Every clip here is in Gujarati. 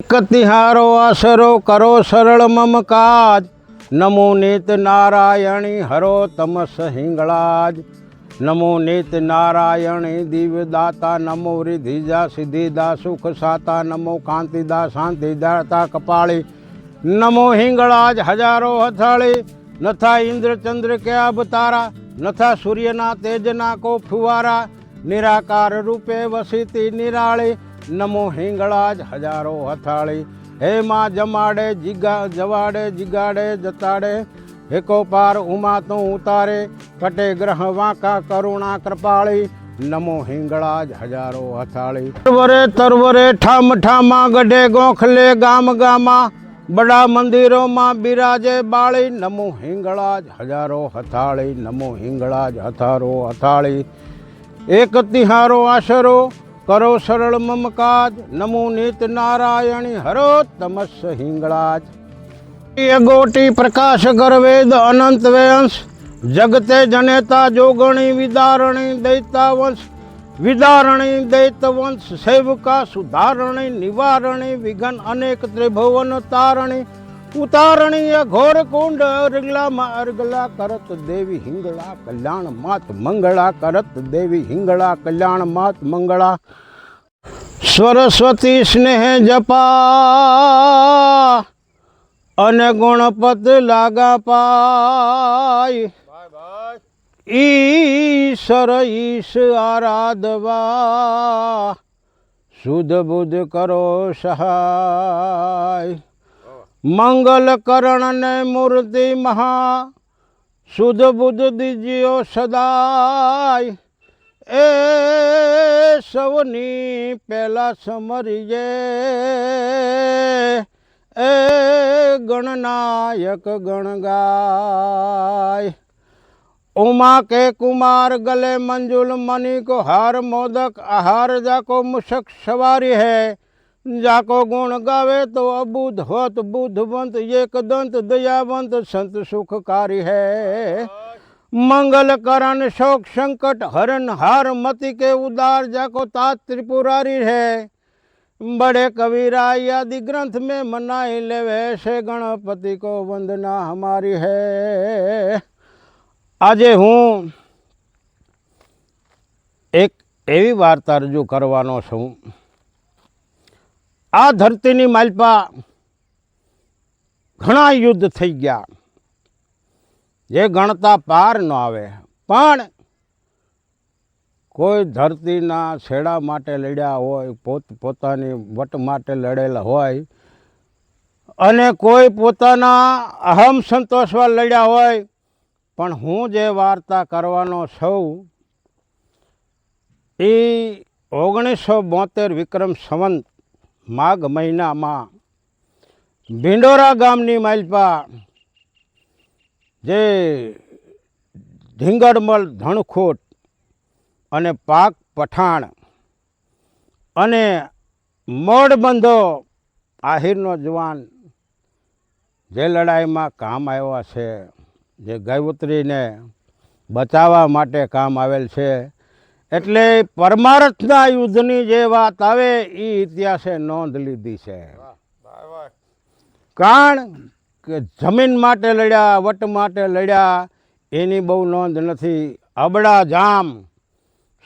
એક તિહારો આશરો કરો સરળ મમ કાજ નમો નિત નારાયણી હરો તમસ હિંગળાજ નમો નિત નારાયણી દિવ્યદાતા નમો રિધિજા સિદ્ધિદા સુખ સાતા નમો કાંતિદા શાંતિદાતા કપાળી નમો હિંગળાજ હજારો હથાળી નથા ઇન્દ્ર ચંદ્ર કે અવતારા નથા સૂર્યના તેજના કો ફુવારા નિરાકાર રૂપે વસીતી નિરાળી નમો હિંગળાજ હજારો હથાળી હે માં જમાડે જવાડે જીગાડે જતાડે હેકો પાર ઉમા તું ઉતારે કટે ગ્રહ વાંકા કરુણા કૃપાળી નમો હિંગળાજ હજારો હથાળી તરવરે ઠામ ઠામા ગઢે ગોખલે ગામ ગામા બડા મંદિરોમાં બિરાજે બાળી નમો હિંગળાજ હજારો હથાળી નમો હિંગળાજ હથારો હથાળી એક તિહારો આશરો કરો સરળ મમકાજ નમો નિત નારાયણી હરો તમસ હિંગળાજ ગોટી પ્રકાશ ગર્વેદ અનંત વેંશ જગતે જનેતા જોગણી વિદારણી દૈતા વંશ વિદારણી દૈત વંશ સેવકા સુધારણી નિવારણી વિઘન અનેક ત્રિભુવન તારણી ઉતારણીય ઘોર કુંડ અરગલામાં અરગલા કરત દેવી હિંગળા કલ્યાણ માત મંગળા કરત દેવી હિંગળા કલ્યાણ માત મંગળા સરસ્વતી સ્નેહ જપા અને ગુણપત લાગા પાય ઈશ્વર ઈશ આરાધવા શુદ્ધ બુદ્ધ કરો સહાય મંગલ કરણ ને મૂર્તિ મહા શુદ્ધ બુદ્ધ દીજ્યો સદાય એ સૌની પહેલા સમરીએ એ ગણનાયક ગણ ગાય उमा के कुमार गले मंजुल मणि को हार मोदक आहार जाको मुशक सवारी है जाको गुण गावे तो अबुध होत बुद्धवंत एक दंत दयावंत संत सुखकारी है मंगल करण शोक संकट हरण हार मति के उदार जाको तात त्रिपुरारी है बड़े कबीरा आदि ग्रंथ में मनाई लेवे से गणपति को वंदना हमारी है। આજે હું એક એવી વાર્તા રજૂ કરવાનો છું। આ ધરતીની માલપા ઘણા યુદ્ધ થઈ ગયા જે ગણતા પાર ન આવે, પણ કોઈ ધરતીના છેડા માટે લડ્યા હોય, પોતાની વટ માટે લડેલા હોય, અને કોઈ પોતાના અહમ સંતોષવા લડ્યા હોય। પણ હું જે વાર્તા કરવાનો છું એ 1972 વિક્રમ સંવત માઘ મહિનામાં ભિંડોરા ગામની માલપા જે ઢીંગડમલ ધણખોટ અને પાક પઠાણ અને મોડબંધો આહિરનો જવાન જે લડાઈમાં કામ આવ્યા છે, જે ગાયત્રીને બચાવવા માટે કામ આવેલ છે, એટલે પરમાર્થના યુદ્ધની જે વાત આવે એ ઇતિહાસે નોંધ લીધી છે। કારણ કે જમીન માટે લડ્યા, વટ માટે લડ્યા એની બહુ નોંધ નથી। અબડા જામ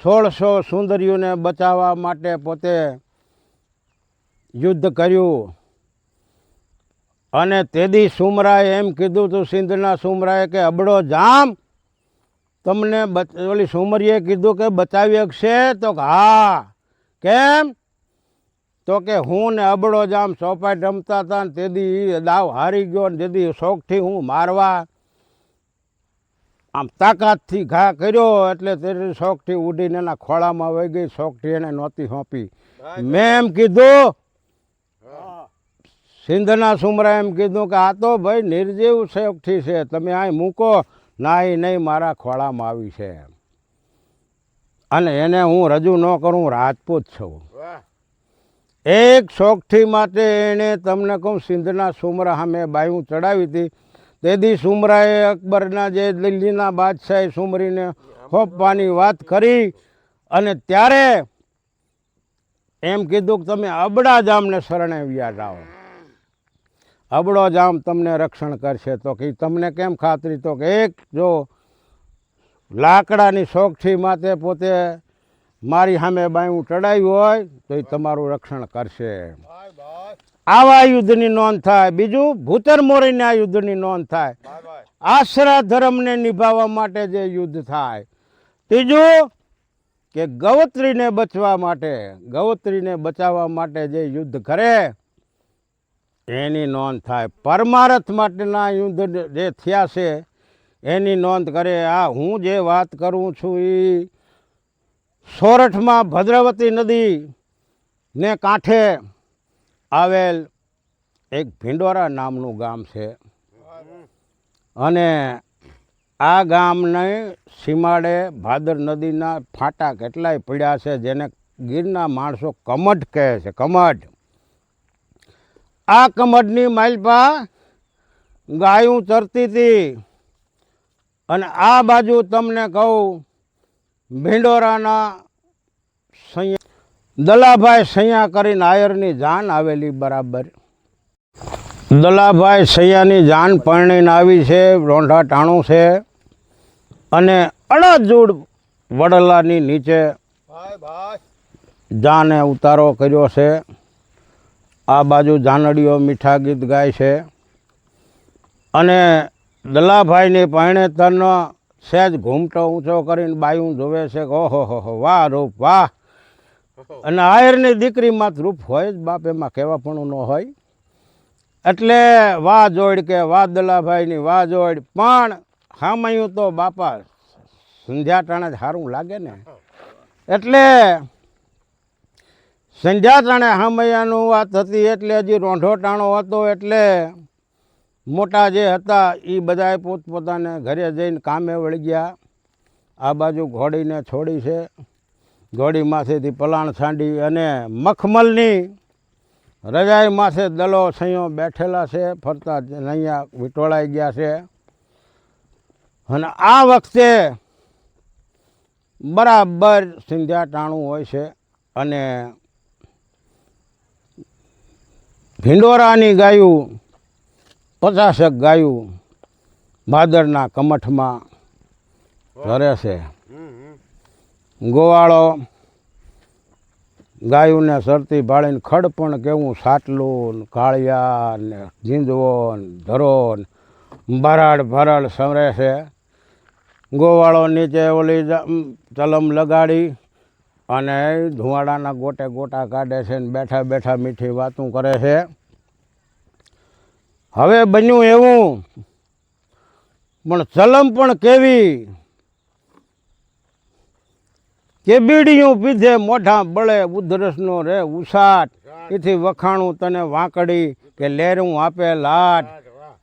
1600 સુંદરીઓને બચાવવા માટે પોતે યુદ્ધ કર્યું, અને તેદી સુમરાએ એમ કીધું હતું, સિંધના સુમરાએ કે અબડો જામ તમને ઓલી સુમરીએ કીધું કે બચાવી શકશે? તો હા, કેમ? તો કે હું ને અબડો જામ ચોપાટ રમતા હતા ને તેદી દાવ હારી ગયો, ને તેદી શોખથી હું મારવા આમ તાકાતથી ઘા કર્યો, એટલે તેની શોખથી ઉડીને એના ખોળામાં વહી ગઈ, શોખથી એને નહોતી સોંપી। મેં એમ કીધું, સિંધના સુમરા એમ કીધું કે આ તો ભાઈ નિર્જીવ શોખથી છે, તમે અહીં મૂકો ના, એ નહીં મારા ખોળામાં આવી છે, અને એને હું રજૂ ન કરું, રાજપૂત છું। એક શોખથી માટે એણે તમને કહું સિંધના સુમરા સામે બાયું ચડાવી હતી। તેદી સુમરાએ અકબરના જે દિલ્હીના બાદશાહે સુમરીને હોપવાની વાત કરી, અને ત્યારે એમ કીધું કે તમે અબડા જામને શરણે વ્યા જાઓ, અબડો જામ તમને રક્ષણ કરશે. તો કે તમને કેમ ખાતરી? તો કે એક જો લાકડાની શોખથી માથે પોતે મારી સામે બાયું ચડાવ્યું હોય તો એ તમારું રક્ષણ કરશે. આવા યુદ્ધની નોંધ થાય. બીજું ભૂતર મોરીને આ યુદ્ધની નોંધ થાય. આશરા ધર્મને નિભાવવા માટે જે યુદ્ધ થાય. ત્રીજું કે ગૌત્રીને બચવા માટે, ગૌત્રીને બચાવવા માટે જે યુદ્ધ કરે એની નોંધ થાય. પરમારથ માટેના યુદ્ધ જે થયા છે એની નોંધ કરે. આ હું જે વાત કરું છું એ સોરઠમાં ભદ્રવતી નદી ને કાંઠે આવેલ એક ભીંડોરા નામનું ગામ છે. અને આ ગામને સીમાડે ભાદર નદીના ફાટા કેટલાય પડ્યા છે, જેને ગીરના માણસો કમઢ કહે છે. કમઢ. આ કમઢની માલપા ગાયું ચરતી હતી. અને આ બાજુ તમને કહું, ભીંડોરાના સૈયા દલાભાઈ સૈયા કરીને આયરની જાન આવેલી બરાબર. દલાભાઈ સૈયાની જાન પરણીને આવી છે, રોંઢા ટાણું છે. અને અડાજૂડ વડલાની નીચે જાને ઉતારો કર્યો છે. આ બાજુ જાનડીઓ મીઠા ગીત ગાય છે. અને દલાભાઈની પરણેતરનો સહેજ ઘૂમટો ઊંચો કરીને બાયું જોવે છે કે ઓહો હો વાહ રૂપ વાહ. અને આયરની દીકરીમાં રૂપ હોય જ બાપ, એમાં કહેવા પણ ન હોય. એટલે વાહ જોડ કે વાહ દલાભાઈની વાહ જોડ. પણ હામયું તો બાપા સંધ્યા ટાણે જ સારું લાગે ને. એટલે સંધ્યા ટાણે હામૈયાનું વાત હતી. એટલે હજી રોંઢો ટાણો હતો. એટલે મોટા જે હતા એ બધાએ પોતપોતાને ઘરે જઈને કામે વળી ગયા. આ બાજુ ઘોડીને છોડી છે. ઘોડી માથેથી પલાણ છાંડી અને મખમલની રજાઈ માથે દલો સૈયો બેઠેલા છે. ફરતા અહીંયા વિટોળાઈ ગયા છે. અને આ વખતે બરાબર સંધ્યા ટાણું હોય છે. અને ભીંડોરાની ગાયું 50 ગાયું ભાદરના કમઠમાં ધરે છે. ગોવાળો ગાયુંને સરતી ભાળીને ખડ પણ કેવું સાટલું કાળિયા ને ઝીંઝવો ધરો ભરાડ ભરાડ સંવરે છે. ગોવાળો નીચે ઓલી ચલમ લગાડી અને ધુવાડાના ગોટે ગોટા કાઢે છે ને બેઠા બેઠા મીઠી વાતું કરે છે. હવે બન્યું એવું, પણ ચલમ પણ કેવી કે બીડીયું પીધે મોઢા બળે ઉધરસનો રે ઉસાટ. એથી વખાણું તને વાંકડી કે લેરું આપે લાટ.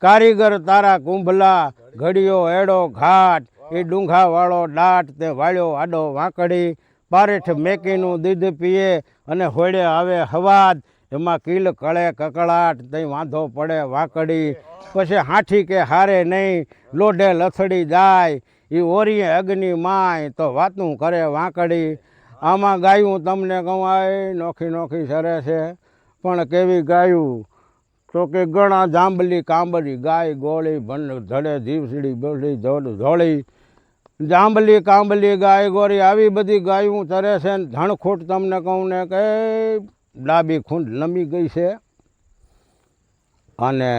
કારીગર તારા કુંભલા ઘડિયો એડો ઘાટ. એ ડુંઘાવાળો દાટ તે વાળ્યો આડો વાંકડી. પારેઠ મેકીનું દૂધ પીએ અને હોડે આવે હવાદ. એમાં કિલ કળે કકળાટ તઈ વાંધો પડે વાંકડી. પછી હાથી કે હારે નહીં લોઢે લથડી જાય. એ ઓરીએ અગ્નિ માય તો વાતું કરે વાંકડી. આમાં ગાયું તમને કહું આ નોખી નોખી સરે છે. પણ કેવી ગાયું તો કે ગણા જાંબલી કાંબરી ગાય ગોળી ભંડ ધડે જીવસડી બોલી ધોળી. જાંબલી કાંબલી ગાય ગોરી આવી બધી ગાયું ચરે છે. ને ધણખૂટ તમને કહું ને કે ડાબી ખૂંડ નમી ગઈ છે. અને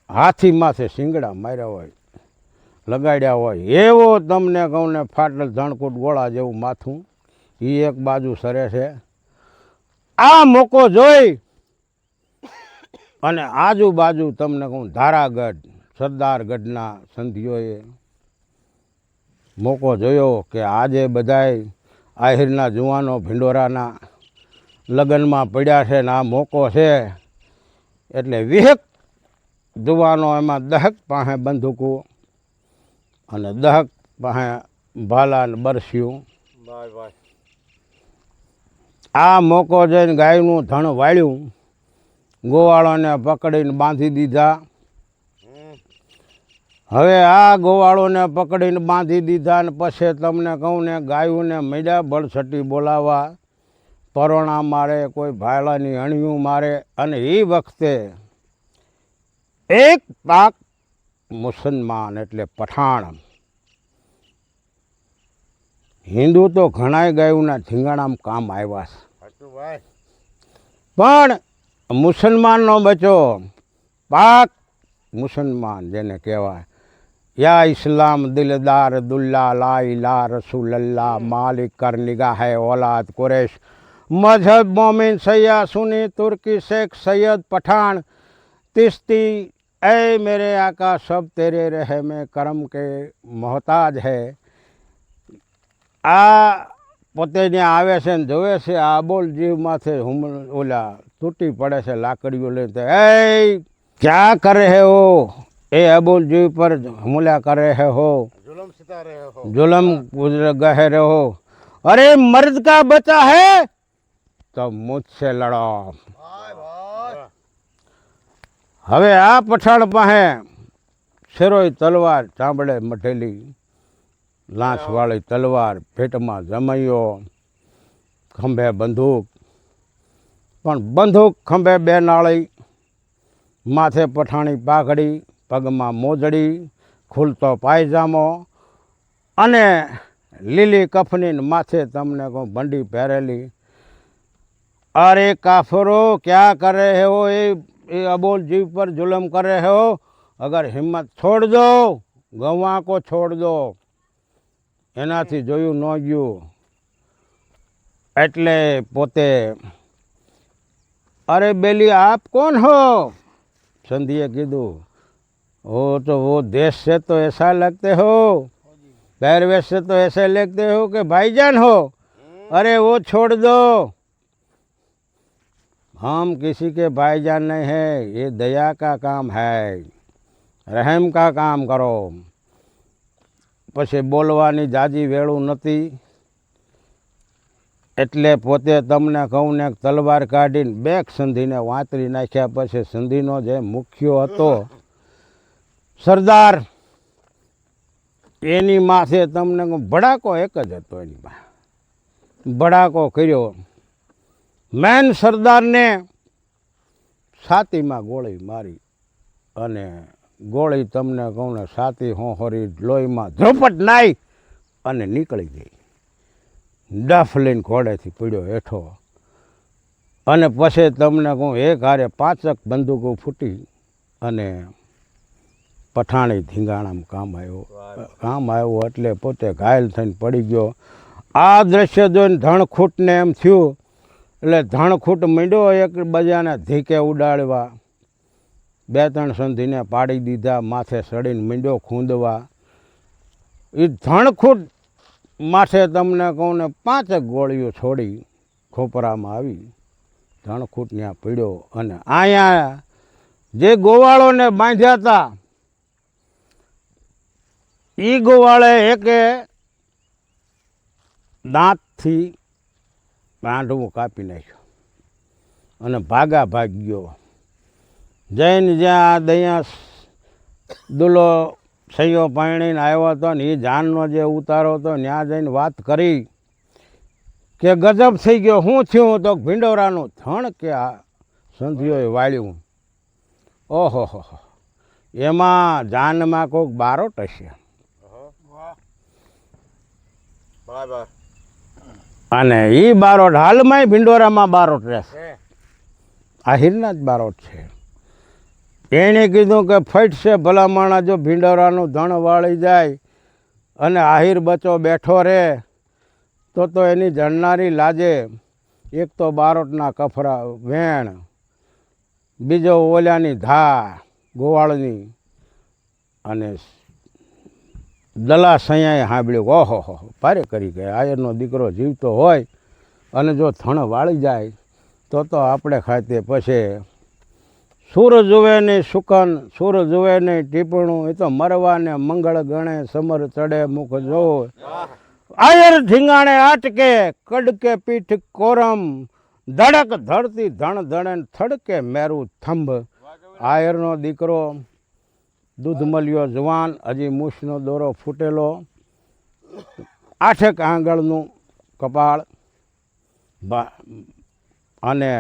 હાથી માથે શિંગડા માર્યા હોય લગાડ્યા હોય એવો તમને કહું ને ફાટલ ધણકૂટ ગોળા જેવું માથું એ એક બાજુ સરે છે. આ મોકો જોઈ અને આજુબાજુ તમને કહું ધારાગઢ સરદારગઢના સંધીઓએ મોકો જોયો કે આજે બધાય આહિરના જુવાનો ભીંડોરાના લગ્નમાં પડ્યા છે ને આ મોકો છે. એટલે વિહેક જુવાનો એમાં દહક પાસે બંદૂકો અને દહક પાસે ભાલા ને બરસ્યું. આ મોકો જઈને ગાયનું ધણ વાળ્યું. ગોવાળોને પકડીને બાંધી દીધા. હવે આ ગોવાળોને પકડીને બાંધી દીધા ને પછી તમને કહું ને ગાયુંને મળ્યા બળછટી બોલાવવા. પરોણા મારે, કોઈ ભાયલાની અણિયું મારે. અને એ વખતે એક પાક મુસલમાન એટલે પઠાણ, હિન્દુ તો ઘણાય ગાયુંના ઠીંગાણામાં કામ આવ્યા છે, પણ મુસલમાનનો બચ્ચો પાક મુસલમાન જેને કહેવાય, યા ઇસ્લામ દિલદાર દુલ્લા લા ઇલા રસૂલલ્લાહ માલિક કર નિગાહે औलाद कुरैश मजहब मोमिन सैया सुनी तुर्की शेख सैयद पठान तिश्ती ऐ मेरे आका सब तेरे रहे में करम के मोहताज है. આ પોતે ત્યાં આવે છે ને જોવે છે આ બોલ જીવ માથે ઓલા તૂટી પડે છે લાકડીઓ લઈને. એ ક્યાં કરે હે હો, એ અબુલ જીવ પર હુમલા કરે है हो, जुल्म सिता रहे हो, जुल्म गहे रहे हो. अरे मर्द का बचा है तो मुझसे लड़ो. હવે આ પઠાણ પાસે શેરોય તલવાર, ચાંબડે મઢેલી લાંસવાળી તલવાર, પેટમાં જમૈયો, ખંભે બંદૂક, પણ બંદૂક ખંભે બે નાળી, માથે પઠાણી પાઘડી, પગમાં મોજડી, ખુલતો પાયજામો અને લીલી કફની માથે તમને કહું બંડી પહેરેલી. અરે કાફરો क्या कर रहे हो, ये अबोल जीव पर जुल्म कर रहे हो, अगर हिम्मत छोड़ दो, गवां को छोड़ दो. એનાથી જોયું ન ગયું એટલે પોતે, अरे बेली आप कौन हो, संधिए कीधु, वो तो वो देश से तो ऐसा लगते हो, पहरवेश से तो ऐसे लगते हो कि भाईजान हो. अरे वो छोड़ दो, हम किसी के भाईजान नहीं है, ये दया का काम है, रहम का काम करो. પછી બોલવાની જાજી વેળું નથી એટલે પોતે તમને કહું ને તલવાર કાઢીને બેક સંધીને વાંતરી નાખ્યા. પછી સંધીનો જે મુખ્યો હતો સરદાર, એની માથે તમને ભડાકો એક જ હતો, એની પાસે ભડાકો કર્યો. મેન સરદારને છાતીમાં ગોળી મારી અને ગોળી તમને કહું ને છાતી હોહરી લોહીમાં ઝોપટ નાઈ અને નીકળી ગઈ. ડફ લઈને ઘોડેથી પીડ્યો હેઠો. અને પછી તમને કહું એક હારે 5 બંદૂકો ફૂટી અને પઠાણી ધીંગાણામાં કામ આવ્યો એટલે પોતે ઘાયલ થઈને પડી ગયો. આ દ્રશ્ય જોઈને ધણખૂટને એમ થયું એટલે ધણખૂટ માંડ્યો એક બજાને ધીકે ઉડાડવા. 2-3 સંધીને પાડી દીધા, માથે સડીને માંડ્યો ખૂંદવા. એ ધણખૂટ માથે તમને કહું ને 5 ગોળીઓ છોડી ખોપરામાં આવી. ધણખૂટ ત્યાં પીડ્યો. અને અહીંયા જે ગોવાળોને બાંધ્યા હતા એ ગોવાળે એકે દાંતથી બાંધવું કાપી નાખ્યું અને ભાગ્યો. જૈન જ્યાં દયા દુલો સૈયો પાણીને આવ્યો હતો ને એ જાનનો જે ઉતારો હતો ત્યાં જઈને વાત કરી કે ગજબ થઈ ગયો, શું થયું? તો ભીંડોરાનું થણ કે આ સંધિઓએ વાળ્યું. ઓહો હો, એમાં જાનમાં કોઈક બારોટ હશે. અને એ બારોટ હાલમાં ભીંડોરામાં બારોટ રહેશે, આહિરના જ બારોટ છે. એણે કીધું કે ફટશે ભલા માણા જો ભીંડોરાનું ધણ વાળી જાય અને આહિર બચ્ચો બેઠો રહે તો એની જણનારી લાજે. એક તો બારોટના કફરા વેણ, બીજો ઓલાની ધા ગોવાળની, અને દલા સૈયાએ સાંભળ્યું. ઓહો હો, ભારે કરી ગયા. આયરનો દીકરો જીવતો હોય અને જો થણ વાળી જાય તો આપણે ખાતે પછી સૂર જુએ નહીં સુકન, સૂર જુએ નહીં ટીપણું, એ તો મરવાને મંગળ ગણે, સમર ચડે મુખ જોવે. આયર ઢીંગાણે આટકે, કડકે પીઠ કોરમ, ધડક ધડતી ધણ ધણે થડકે મેરું થંભ. આયરનો દીકરો દૂધ મળ્યો જવાન, હજી મૂછનો દોરો ફૂટેલો, 8 આંગળનું કપાળ, અને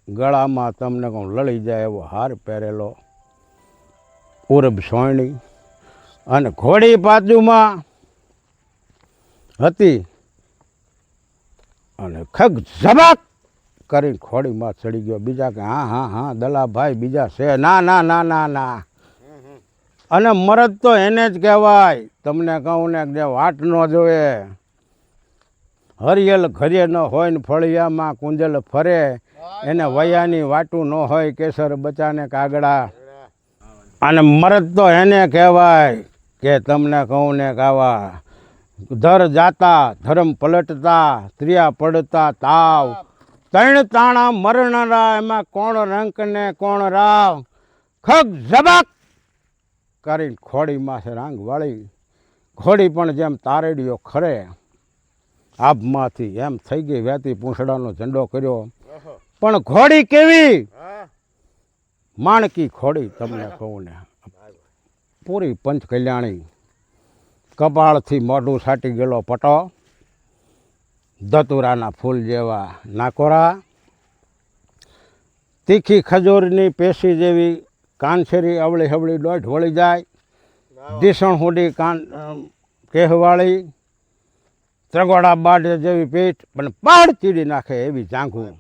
ગળામાં તમને કહું લળી જાય એવો હાર પહેરેલો, ઉરબ સોયણી, અને ઘોડી બાજુમાં હતી અને ખગ ઝબક કરીને ઘોડીમાં ચડી ગયો. બીજા કે હા હા હા દલાભાઈ બીજા છે, ના ના ના ના ના. અને મરદ તો એને જ કહેવાય, તમને કહું ને જે વાટ ન જોવે, હરિયલ ઘરે ન હોય ને ફળિયામાં કુંજલ ફરે, એને વયાની વાટું ન હોય કેસર બચાને કાગડા. અને મરદ તો એને કહેવાય કે તમને કહું ને કાવા ધર જાતા ધર્મ પલટતા ત્રિયા પડતા તાવ, ત્રણ તાણા મરણરા એમાં કોણ રંક ને કોણ રાવ. ખગ ઝબક કરીને ઘોડીમાં છે રાંગ વાળી, ઘોડી પણ જેમ તારેડીઓ ખરે આભમાંથી એમ થઈ ગઈ વહેતી, પૂંછડાનો ઝંડો કર્યો. પણ ઘોડી કેવી માણકી ઘોડી, તમને કહું ને પૂરી પંચ કલ્યાણી, કપાળથી મોઢું સાટી ગયેલો પટો, ધતુરાના ફૂલ જેવા નાકોરા, તીખી ખજૂરની પેશી જેવી કાનછેરી અવળી હવળી દોઢ વળી જાય, ઢીસણ હુડી કાન કહેવાળી, ત્રગોડા બાઢ જેવી પીઠ પણ પાડ ચીડી નાખે એવી જાંઘું.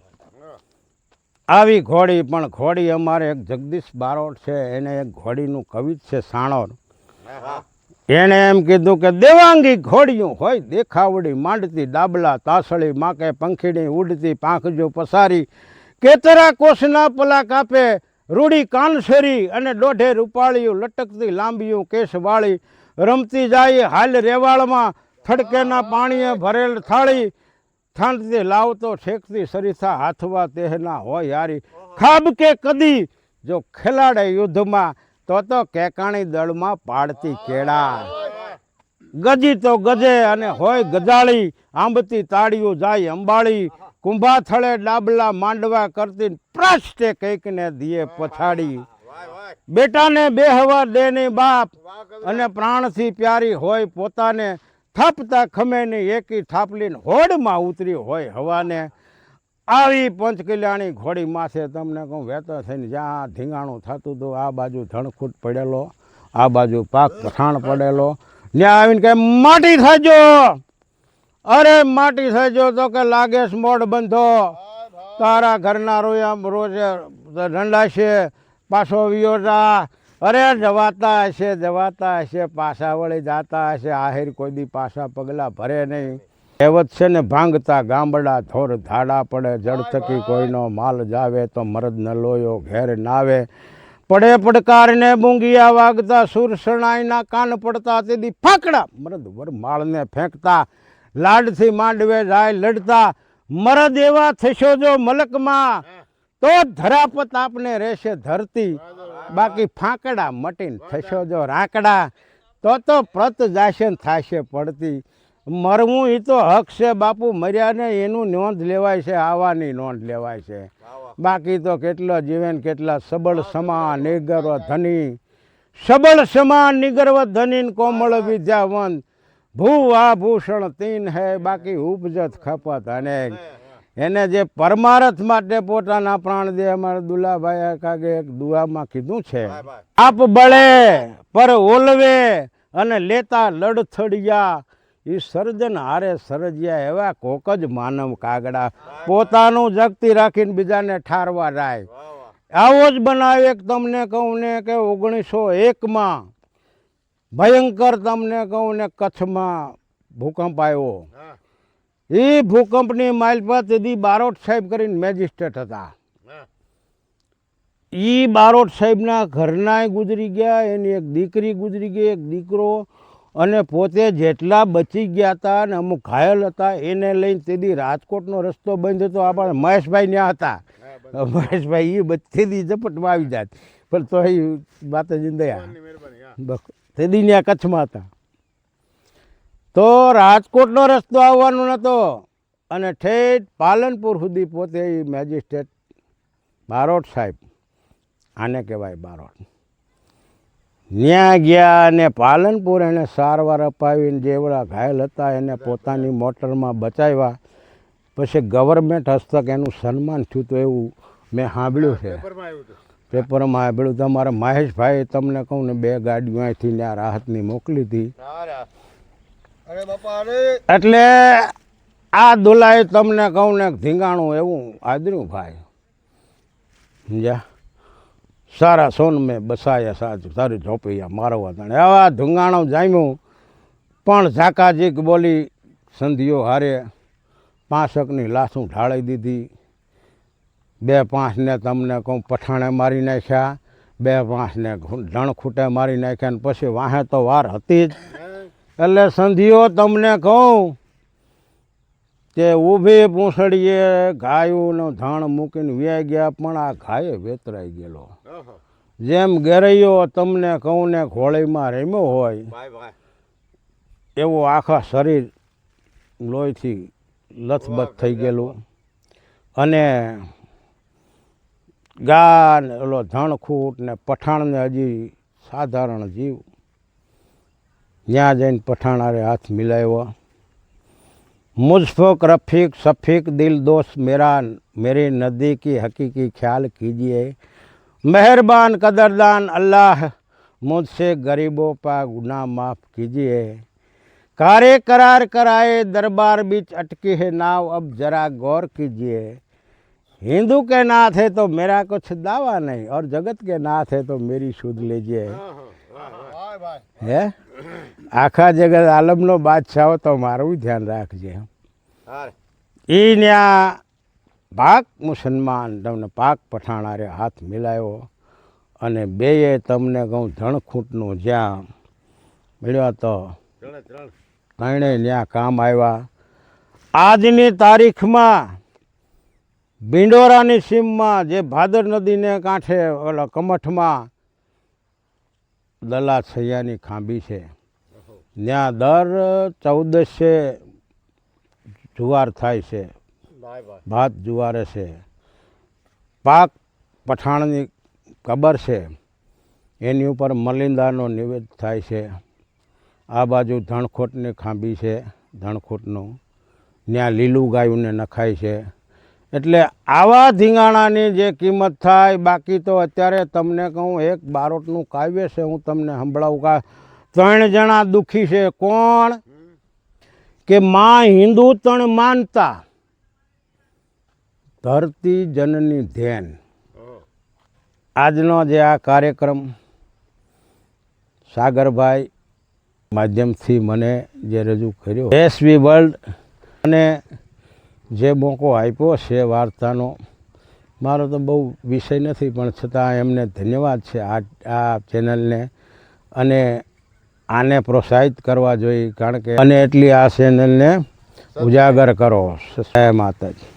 આવી ઘોડી, પણ ઘોડી અમારે એક જગદીશ બારોટ છે, એને એક ઘોડીનું કવિ છે સાણોર, એણે એમ કીધું કે દેવાંગી ઘોડિયું હોય દેખાવડી, માંડતી ડાબલા તાસળી માકે પંખીડી ઉડતી પાંખજો પસારી, કેતરા કોષના પલા કાપે રૂડી કાનસેરી, અને દોઢે રૂપાળિયું લટકતી લાંબીયું કેસવાળી, રમતી જાય હાલ રેવાળમાં થડકેના પાણીએ ભરેલ થાળી, થાંડતી લાવતો ઠેકતી સરીથા હાથવા તેહના હોય યારી, ખાબ કે કદી જો ખેલાડે યુદ્ધમાં તો કેકાણી દળમાં પાડતી કેળા, ગજી તો ગજે અને હોય ગજાળી, આંબતી તાળીઓ જાય અંબાળી, કુંભા થળે ડાબલા માંડવા કરતી પ્રશ્ને કઈકને દિયે પછાડી, બેટાને બેહવા દેની બાપ અને પ્રાણથી પ્યારી હોય પોતાને, થાપતા ખમેની એકી થાપલીને હોડમાં ઉતરી હોય હવાને. આવી પંચકલ્યાણી ઘોડી માથે તમને કહું વહેતો થઈને જ્યાં ધીંગાણું થતું હતું, આ બાજુ ધણખૂટ પડેલો, આ બાજુ પાક પઠાણ પડેલો, ત્યાં આવીને કે માટી થજો, અરે માટી થજો તો કે લાગેશ મોડ બંધો, તારા ઘરના રોજ રંડાશે પાછો વિયોટા, અરે જવાતા હશે પાછા વળી જાતા હશે, આહિર કોઈ દી પાછા પગલા ભરે નહીં. કહેવત છે ને ભાંગતા ગામડા થોર ધાડા પડે, જળ થકી કોઈનો માલ જાવે તો મરદ ન લોયો ઘેર નાવે, પડે પડકારને બુંગિયા વાગતા સુર શરણાઈના કાન પડતા, તેથી ફાકડા મરદ વર માળને ફેંકતા, લાડથી માંડવે જાય લડતા, મરદ એવા થશો જો મલકમાં તો ધરાપત આપને રહેશે ધરતી, બાકી ફાંકડા મટીને થશો જો રાકડા તો પ્રત જાશે થાશે પડતી. મરવું એ તો હક છે બાપુ, મર્યા ને એનું નોંધ લેવાય છે, આવાની નોંધ લેવાય છે, બાકી તો કેટલા જીવન કેટલા સબળ સમા નિગર્વ ધની, સબળ સમા નિગર્વ ધની કોમળ વિદ્યાવંત, ભૂ આભૂષણ તીન હે બાકી ઉપજત ખપત અનેક. એને જે પરમારથ માટે પોતાના પ્રાણ દે, અમારા દુલાભાઈ કાગે એક દુઆમાં કીધું છે, આપ બળે પર ઓલવે અને લેતા લડથડિયા, એ સર્જન હારે સર્જ્યા એવા કોક જ માનવ કાગડા, પોતાનું જગતી રાખીને બીજાને ઠારવા જાય. આવો જ બનાવ એક તમને કહું ને કે 1901માં ભયંકર તમને કહું ને કચ્છમાં ભૂકંપ આવ્યો. એ ભૂકંપની માલપત દીદી બારોટ સાહેબ કરીને મેજિસ્ટ્રેટ હતા. એ બારોટ સાહેબના ઘરના ગુજરી ગયા, એની એક દીકરી ગુજરી ગઈ, એક દીકરો, અને પોતે જેટલા બચી ગયા હતા ને અમુક ઘાયલ હતા એને લઈને તેદી રાજકોટનો રસ્તો બંધ હતો. આપણે મહેશભાઈ ત્યાં હતા, મહેશભાઈ એ બધી ઝપટમાં આવી જાત, પણ તો એ માતાજી દયા તેદી ત્યાં કચ્છમાં હતા. તો રાજકોટનો રસ્તો આવવાનો નહોતો, અને ઠેઠ પાલનપુર સુધી પોતે એ મેજિસ્ટ્રેટ બારોટ સાહેબ, આને કહેવાય બારોટ, ત્યાં ગયા અને પાલનપુર એને સારવાર અપાવીને જેવડા ઘાયલ હતા એને પોતાની મોટરમાં બચાવ્યા. પછી ગવર્મેન્ટ હસ્તક એનું સન્માન થયું તો એવું મેં સાંભળ્યું છે, પેપરમાં સાંભળ્યું. તમારા મહેશભાઈ તમને કહું ને 2 ગાડીઓ અહીંથી ત્યાં રાહતની મોકલી હતી. એટલે આ દુલાએ તમને કહું ને ધીંગાણું એવું આદર્યું ભાઈ, સમજ્યા? સારા સોન મેં બસાયા સાચું તારી ઝોપૈયા મારવા તાણે આવા ધુંગાણું જામ્યું. પણ ઝાકાજીક બોલી સંધિઓ હારે 5 લાશું ઢાળી દીધી. 2-5 ને તમને કહું પઠાણે મારી નાખ્યા, 2-5 ને ધણ ખૂટે મારી નાખ્યા. ને પછી વાહે તો વાર હતી જ. એટલે સંધિઓ તમને કહું કે ઊભી પૂંછડીએ ગાયુંનું ધણ મૂકીને વ્યાઈ ગયા, પણ આ ગાયે વેતરાઈ ગયેલો. જેમ ગેરૈયો તમને કહું ને ઘોળીમાં રમ્યો હોય એવું આખા શરીર લોહીથી લથબથ થઈ ગયેલું. અને ગા ને ઓલો ધણખૂટ ને પઠાણને હજી સાધારણ જીવ ત્યાં જઈને પઠાણારે હાથ મિલાવ્યો. मुझफ़ रफ़ीक शफ़ीक दिल दोस्त मेरी नदी की हकीकी ख्याल कीजिए. मेहरबान कदरदान अल्लाह मुझसे गरीबों का गुनाह माफ़ कीजिए. कारे करार कराए दरबार बीच अटकी है नाव, अब जरा गौर कीजिए. हिंदू के नाथ है तो मेरा कुछ दावा नहीं, और जगत के नाथ है तो मेरी सुध लीजिए. હે આખા જગત આલમનો બાદશાહ તો મારું ધ્યાન રાખજે. એ ત્યાં પાક મુસલમાન તમને પાક પઠાણારે હાથ મિલાવ્યો. અને બેએ તમને કહું ધણખૂટનું જ્યાં મળ્યો તો ત્રણેય ત્યાં કામ આવ્યા. આજની તારીખમાં ભિંડોરાની સીમમાં જે ભાદર નદીને કાંઠે ઓલા કમઠમાં દલા છૈયાની ખાંભી છે, ત્યાં દર 14 જુવાર થાય છે, ભાત જુવારે છે. પાક પઠાણની કબર છે, એની ઉપર મલિંદાનો નિવેદ થાય છે. આ બાજુ ધણખોટની ખાંભી છે, ધણખોટનું ત્યાં લીલું ગાયુંને નખાય છે. એટલે આવા ધીંગાણાની જે કિંમત થાય. બાકી તો અત્યારે તમને કહું એક બારોટનું કાવ્ય છે, હું તમને સંભળાવું. કા 3 જણા દુઃખી છે. કોણ? કે માં હિન્દુ તણ માનતા ધરતી જનની ધ્યાન. આજનો જે આ કાર્યક્રમ સાગરભાઈ માધ્યમથી મને જે રજૂ કર્યો, એસવી વર્લ્ડ અને જે મોકો આપ્યો છે વાર્તાનો, મારો તો બહુ વિષય નથી, પણ છતાં એમને ધન્યવાદ છે આ ચેનલને. અને આને પ્રોત્સાહિત કરવા જોઈએ, કારણ કે અને એટલી આ ચેનલને ઉજાગર કરો. જય માતાજી.